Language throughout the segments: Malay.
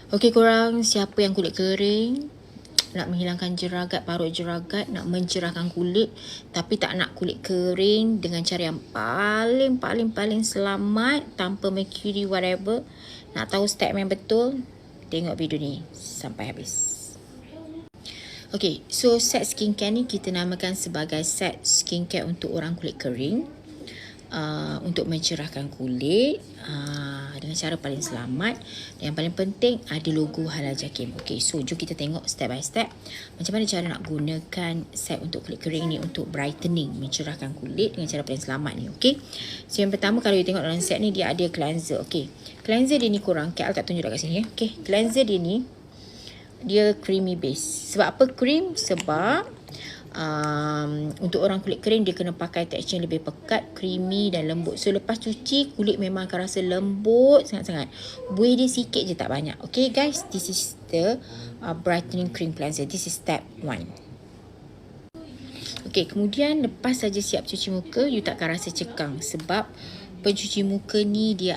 Okey korang, siapa yang kulit kering, nak menghilangkan jeragat, parut jeragat, nak mencerahkan kulit tapi tak nak kulit kering dengan cara yang paling selamat tanpa mercury whatever, nak tahu step yang betul, tengok video ni sampai habis. Okay, so set skincare ni kita namakan sebagai set skincare untuk orang kulit kering, untuk mencerahkan kulit dengan cara paling selamat. Dan yang paling penting ada logo Halal Jakim. Okay, so jom kita tengok step by step macam mana cara nak gunakan set untuk kulit kering ni untuk brightening, mencerahkan kulit dengan cara paling selamat ni. Okay, so yang pertama kalau you tengok dalam set ni dia ada cleanser. Okay, cleanser dia ni korang, KL tak tunjuk dekat sini. Okay, cleanser dia ni dia creamy base. Sebab apa cream? Sebab untuk orang kulit kering dia kena pakai tekstur lebih pekat, creamy dan lembut. So lepas cuci kulit memang akan rasa lembut sangat-sangat. Buih dia sikit je, tak banyak. Okay guys, this is the brightening cream cleanser. This is step 1. Okay, kemudian lepas saja siap cuci muka, you takkan rasa cekang sebab pencuci muka ni dia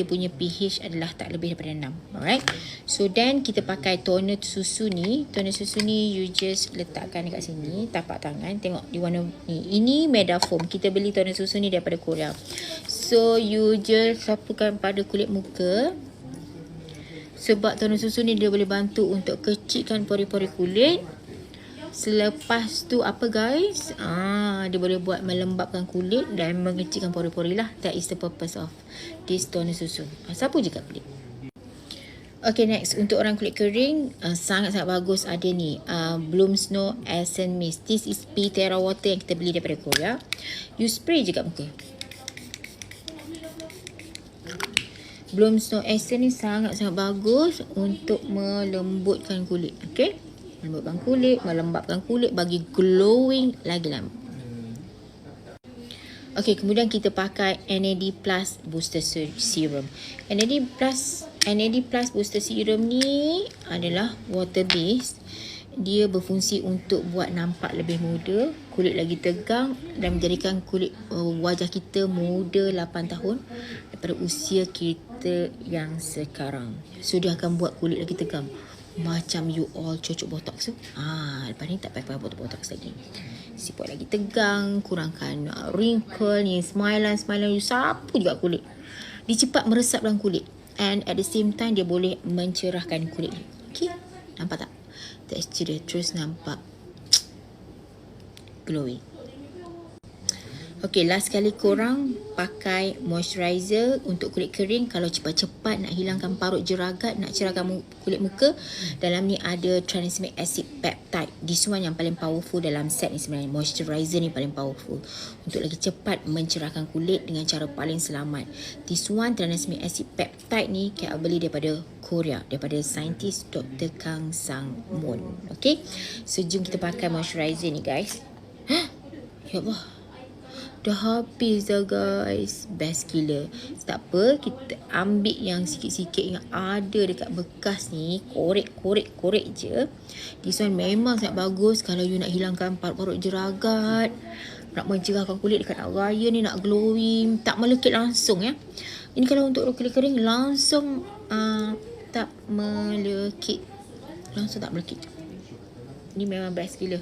punya pH adalah tak lebih daripada 6. Alright. So then kita pakai toner susu ni. Toner susu ni you just letakkan dekat sini, tapak tangan. Tengok di warna ni. Ini Medafoam. Kita beli toner susu ni daripada Korea. So you just sapukan pada kulit muka. Sebab toner susu ni dia boleh bantu untuk kecilkan pori-pori kulit. Selepas tu apa guys? Dia boleh buat melembabkan kulit dan mengecilkan pori-pori lah. That is the purpose of this toner susu. Sapu je kat kulit. Okay, next untuk orang kulit kering, sangat-sangat bagus ada ni, Bloom Snow Essence Mist. This is pea terra water yang kita beli daripada Korea. You spray je kat muka. Bloom Snow Essence ni sangat-sangat bagus untuk melembutkan kulit. Okay, melembutkan kulit, melembabkan kulit, bagi glowing lagi lama. Okay, kemudian kita pakai NAD Plus Booster Serum. NAD Plus Booster Serum ni adalah water based. Dia berfungsi untuk buat nampak lebih muda, kulit lagi tegang dan menjadikan kulit wajah kita muda 8 tahun daripada usia kita yang sekarang. So dia akan buat kulit lagi tegang. Macam you all cocok botox tu. Lepas ni tak pakai botox lagi. Siput lagi tegang, kurangkan wrinkle ni, smile you sapu juga kulit. Dia cepat meresap dalam kulit. And at the same time dia boleh mencerahkan kulit. Okay, nampak tak? Tekstur dia terus nampak glowing. Okay, last kali korang pakai moisturizer untuk kulit kering. Kalau cepat-cepat nak hilangkan parut jeragat, nak cerahkan kulit muka, dalam ni ada tranexamic acid peptide. This one yang paling powerful dalam set ni sebenarnya. Moisturizer ni paling powerful untuk lagi cepat mencerahkan kulit dengan cara paling selamat. This one tranexamic acid peptide ni KL beli daripada Korea, daripada saintis Dr. Kang Sang Moon. Okay, so jom kita pakai moisturizer ni guys. Ya Allah, dah habis dah guys. Best gila. Tak apa, kita ambil yang sikit-sikit yang ada dekat bekas ni, korek je. This one memang sangat bagus kalau you nak hilangkan parut-parut jeragat, nak mencerahkan kulit dekat nak raya ni, nak glowing, tak melekit langsung ya. Ini kalau untuk kulit kering langsung tak melekit. Ini memang best gila.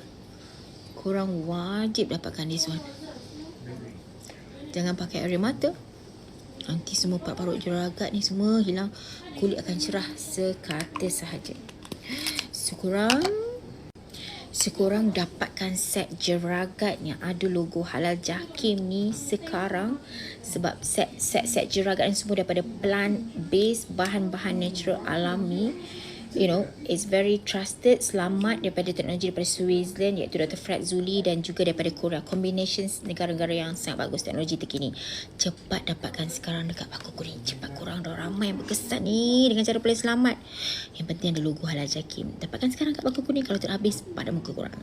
Korang wajib dapatkan this one. Jangan pakai air mata. Nanti semua parut jeragat ni semua hilang. Kulit akan cerah sekata sahaja. Sekurang dapatkan set jeragat yang ada logo Halal Jakim ni sekarang. Sebab set jeragat ni semua daripada plant based, bahan-bahan natural alami. You know, it's very trusted, selamat, daripada teknologi daripada Switzerland iaitu Dr. Fred Zuli, dan juga daripada Korea. Combinations negara-negara yang sangat bagus teknologi terkini. Cepat dapatkan sekarang dekat Paku Kuning. Cepat, korang dah ramai yang berkesan ni dengan cara paling selamat. Yang penting ada logo Halal Jakim. Dapatkan sekarang kat Paku Kuning. Kalau tak habis pada muka korang.